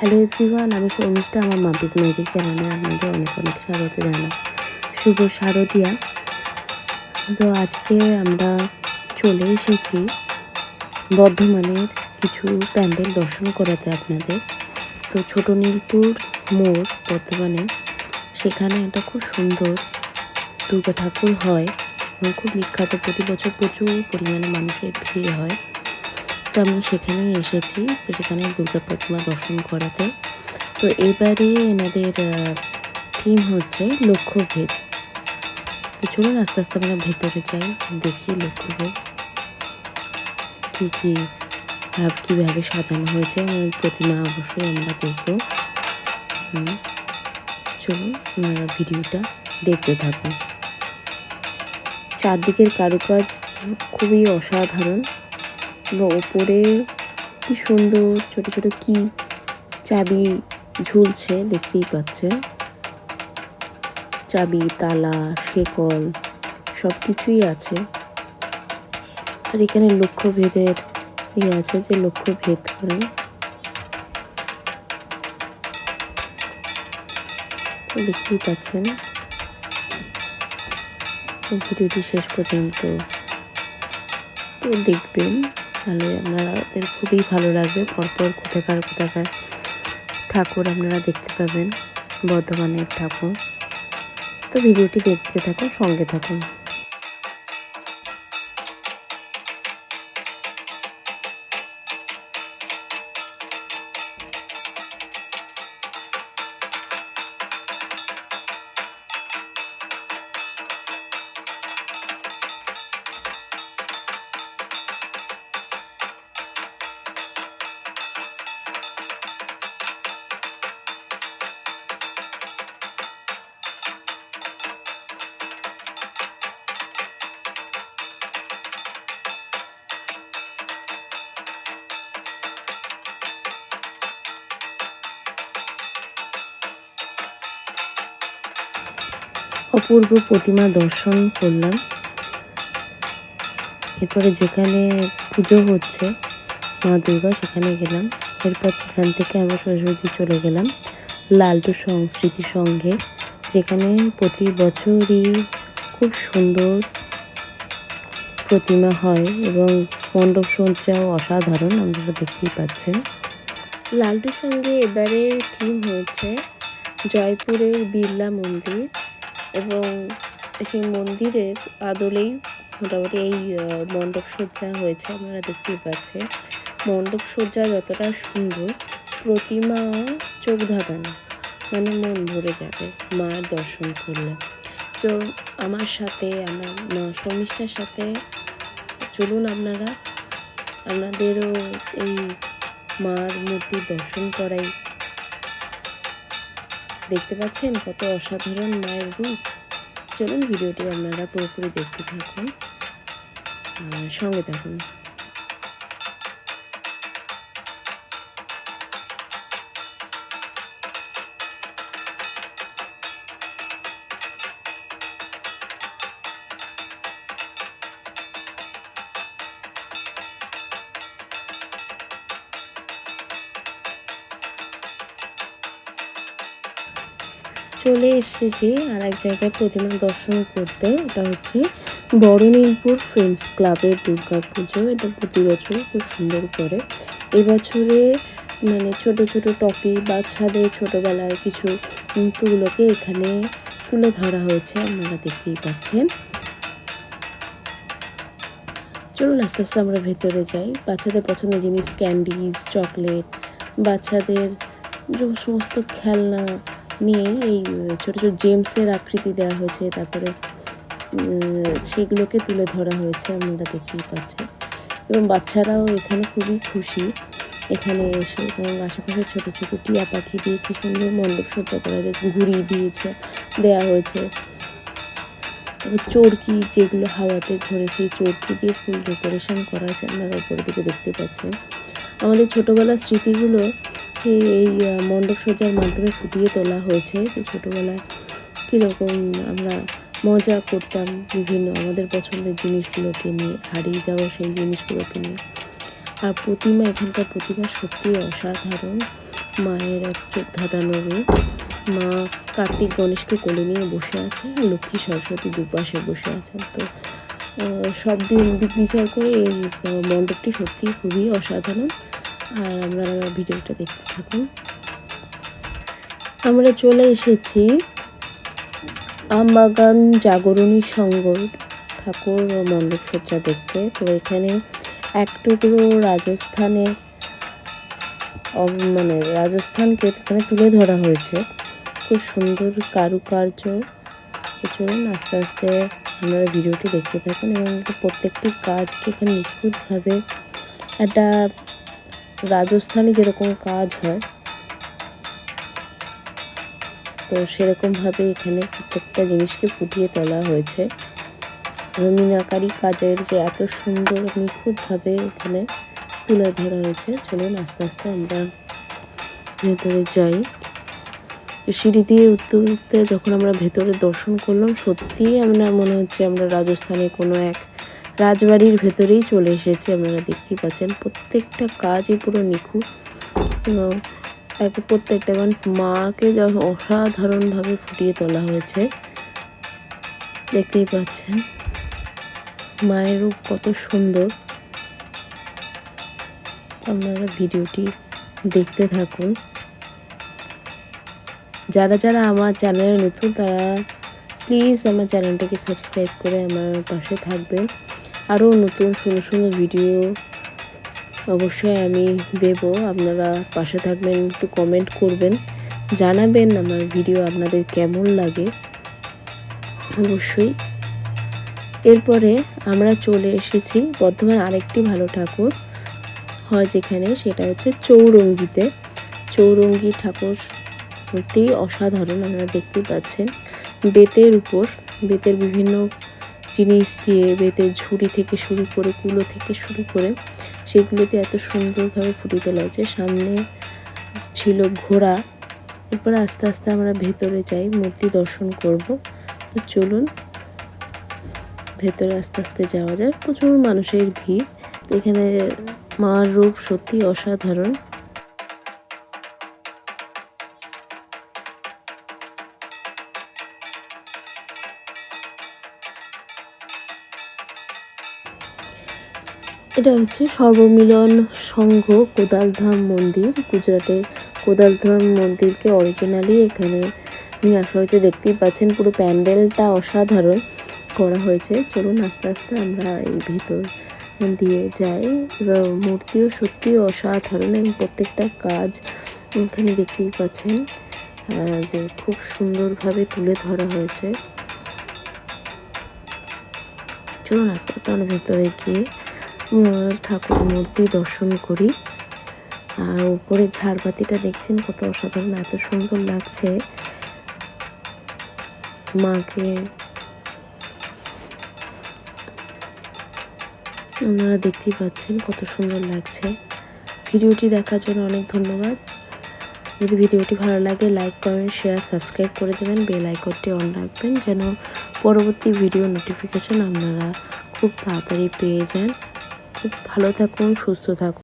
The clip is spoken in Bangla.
হ্যালো এভরিওয়ান, আমি শর্মিষ্ঠা। আমার মাম্পিস ম্যাজিক চ্যানেলে আপনাদের অনেক অনেক স্বাগত জানাই। শুভ শারদিয়া। তো আজকে আমরা চলে এসেছি বর্ধমানের কিছু প্যান্ডেল দর্শন করাতে আপনাদের। তো ছোট নীলপুর মোড় বর্ধমানে, সেখানে একটা খুব সুন্দর দুর্গা ঠাকুর হয় এবং খুব বিখ্যাত। প্রতি বছর প্রচুর পরিমাণে মানুষের ভিড় হয়। তো আমি সেখানেই এসেছি, তো সেখানে দুর্গা প্রতিমা দর্শন করাতে। তো এবারে এনাদের থিম হচ্ছে লক্ষ্যভেদ। তো চলুন আস্তে আস্তে আমরা ভেতরে যাই, দেখি লক্ষ্যভেদ কীভাবে সাজানো হয়েছে এবং প্রতিমা অবশ্যই আমরা দেখব। চলুন আপনারা ভিডিওটা দেখতে থাকুন। চারদিকের কারুকাজ খুবই অসাধারণ এবং ওপরে কি সুন্দর ছোট ছোট কি চাবি ঝুলছে, দেখতেই পাচ্ছেন। চাবি, তালা, শেকল সব কিছুই আছে। আর এখানে লক্ষ্যভেদের আছে যে লক্ষ্যভেদ করেন। দেখতেই পাচ্ছেন। ভিডিওটি শেষ পর্যন্ত তো দেখবেন, তাহলে আপনাদের খুবই ভালো লাগবে। পরপর কোথাকার ঠাকুর আপনারা দেখতে পাবেন, বর্ধমানের ঠাকুর। তো ভিডিওটি দেখতে থাকুন, সঙ্গে থাকুন। অপূর্ব প্রতিমা দর্শন করলাম। এরপরে যেখানে পুজো হচ্ছে মা দুর্গা, সেখানে গেলাম। এরপর এখান থেকে আমরা সোজাসুজি চলে গেলাম লালটু স্মৃতি সংঘে, যেখানে প্রতি বছরই খুব সুন্দর প্রতিমা হয় এবং মণ্ডপ সজ্জাও অসাধারণ, আপনারা দেখতেই পাচ্ছেন। লালটু সংঘে এবারের থিম হচ্ছে জয়পুরের বিড়লা মন্দির এবং সেই মন্দিরের আদলেই মোটামুটি এই মণ্ডপ সজ্জা হয়েছে, আপনারা দেখতেই পাচ্ছেন। মণ্ডপ সজ্জা যতটা সুন্দর, প্রতিমা চোখ ধাঁধানো, মানে মন ভরে যাবে মার দর্শন করলে। তো আমার সাথে, আমার মা শর্মিষ্ঠার সাথে চলুন আপনাদেরও এই মার মূর্তি দর্শন করাই। দেখতে পাচ্ছেন কত অসাধারণ মায়ের রূপ। চলুন ভিডিওটি আপনারা পুরোপুরি দেখতে থাকুন, সঙ্গে থাকুন। চলে এসেছি আর এক জায়গায় প্রতিমা দর্শন করতে। এটা হচ্ছে বড় নীলপুর ফ্রেন্ডস ক্লাবের দুর্গা পুজো। এটা প্রতি বছর খুব সুন্দর করে। এবছরে মানে ছোট ছোট টফি, বাচ্চাদের ছোটোবেলায় কিছু মুহূর্তগুলোকে এখানে তুলে ধরা হয়েছে, আপনারা দেখতেই পাচ্ছেন। চলুন আস্তে আস্তে আমরা ভেতরে যাই। বাচ্চাদের পছন্দের জিনিস, ক্যান্ডিজ, চকলেট, বাচ্চাদের যে সমস্ত খেলনা নিয়ে এই ছোটো ছোটো জেমসের আকৃতি দেওয়া হয়েছে, তারপরে সেগুলোকে তুলে ধরা হয়েছে, আপনারা দেখতেই পাচ্ছেন। এবং বাচ্চারাও এখানে খুবই খুশি এখানে এসে, এবং আশেপাশে ছোটো ছোটো টিয়া পাখি দিয়ে কি সুন্দর মণ্ডপ সজ্জা করা হয়েছে, ঘুড়ি দেওয়া হয়েছে। তারপর চরকি, যেগুলো হাওয়াতে ঘোরে, সেই চরকি দিয়ে ফুল ডেকোরেশন করা আছে, আপনারা উপরের দিকে দেখতে পাচ্ছেন। আমাদের ছোটোবেলার স্মৃতিগুলো এই মণ্ডপ সজ্জার মাধ্যমে ফুটিয়ে তোলা হয়েছে, যে ছোটোবেলায় কীরকম আমরা মজা করতাম বিভিন্ন আমাদের পছন্দের জিনিসগুলোকে নিয়ে, হারিয়ে যাওয়া সেই জিনিসগুলোকে নিয়ে। আর প্রতিমা, এখানকার প্রতিমা সত্যিই অসাধারণ। মায়ের এক চোখ ধাঁধানো রূপ। মা কার্তিক গণেশকে কোলে নিয়ে বসে আছে আর লক্ষ্মী সরস্বতী দুপাশে বসে আছেন। তো সব দিক বিচার করে এই মণ্ডপটি সত্যি খুবই অসাধারণ। আর আপনারা ভিডিওটা দেখতে থাকুন। আমরা চলে এসেছি আমবাগান জাগরণী সংঘ ঠাকুর মণ্ডপসজ্জা দেখতে। তো এখানে এক টুকরো রাজস্থানকে এখানে তুলে ধরা হয়েছে। খুব সুন্দর কারুকার্য। চলুন আস্তে আস্তে আপনারা ভিডিওটি দেখতে থাকুন এবং প্রত্যেকটি কাজকে এখানে নিখুঁতভাবে একটা রাজস্থানে যেরকম কাজ হয় তো সেরকমভাবে এখানে প্রত্যেকটা জিনিসকে ফুটিয়ে তোলা হয়েছে। মিনাকারি কাজের যে এত সুন্দর নিখুঁতভাবে এখানে তুলে ধরা হয়েছে। চলুন আস্তে আস্তে আমরা ভেতরে যাই। সিঁড়ি দিয়ে উঠতে উঠতে যখন আমরা ভেতরে দর্শন করলাম, সত্যিই আমরা মনে হচ্ছে আমরা রাজস্থানে কোনো এক রাজবাড়ির ভেতরেই চলে এসেছি। আপনারা দেখতেই পাচ্ছেন প্রত্যেকটা কাজই পুরো নিখুঁত এবং প্রত্যেকটা এবং মাকে যখন অসাধারণভাবে ফুটিয়ে তোলা হয়েছে। দেখতেই পাচ্ছেন মায়ের রূপ কত সুন্দর। আপনারা ভিডিওটি দেখতে থাকুন। যারা যারা আমার চ্যানেলে নতুন তারা প্লিজ আমার চ্যানেলটাকে সাবস্ক্রাইব করে আমার পাশে থাকবেন। আরও নতুন সুন্দর সুন্দর ভিডিও অবশ্যই আমি দেব। আপনারা পাশে থাকবেন, একটু কমেন্ট করবেন, জানাবেন আমার ভিডিও আপনাদের কেমন লাগে অবশ্যই। এরপরে আমরা চলে এসেছি বর্ধমান আরেকটি ভালো ঠাকুর হয় যেখানে, সেটা হচ্ছে চৌরঙ্গিতে। চৌরঙ্গি ঠাকুর সত্যিই অসাধারণ। আপনারা দেখতেই পাচ্ছেন বেতের বিভিন্ন জিনিস দিয়ে, বেতের ঝুড়ি থেকে শুরু করে কুলো থেকে শুরু করে সেগুলোতে এত সুন্দরভাবে ফুটিয়ে তোলা হয়েছে। সামনে ছিল ঘোড়া। এরপর আস্তে আস্তে আমরা ভেতরে যাই, মূর্তি দর্শন করব। তো চলুন ভেতরে আস্তে আস্তে যাওয়া যায়। প্রচুর মানুষের ভিড়। এখানে মার রূপ সত্যি অসাধারণ। এটা হচ্ছে সর্বমিলন সংঘ কোদালধাম মন্দির। গুজরাটের কোদালধাম মন্দিরকে অরিজিনালি এখানে নিয়ে আসা হয়েছে। দেখতেই পাচ্ছেন পুরো প্যান্ডেলটা অসাধারণ করা হয়েছে। চলুন আস্তে আস্তে আমরা এই ভেতর দিয়ে যাই এবং মূর্তিও সত্যি অসাধারণ এবং প্রত্যেকটা কাজ এখানে দেখতেই পাচ্ছেন যে খুব সুন্দরভাবে তুলে ধরা হয়েছে। চলুন আস্তে আস্তে আমরা ভেতরে গিয়ে ঠাকুর মূর্তি দর্শন করি। আর উপরে ঝাড়বাতিটা দেখছেন কত অসাধারণ, এত সুন্দর লাগছে। মাকে আপনারা দেখতেই পাচ্ছেন কত সুন্দর লাগছে। ভিডিওটি দেখার জন্য অনেক ধন্যবাদ। যদি ভিডিওটি ভালো লাগে লাইক, কমেন্ট, শেয়ার, সাবস্ক্রাইব করে দেবেন। বেল আইকনটি অন রাখবেন যেন পরবর্তী ভিডিও নোটিফিকেশন আপনারা খুব তাড়াতাড়ি পেয়ে যান। খুব ভালো থাকুন, সুস্থ থাকুন।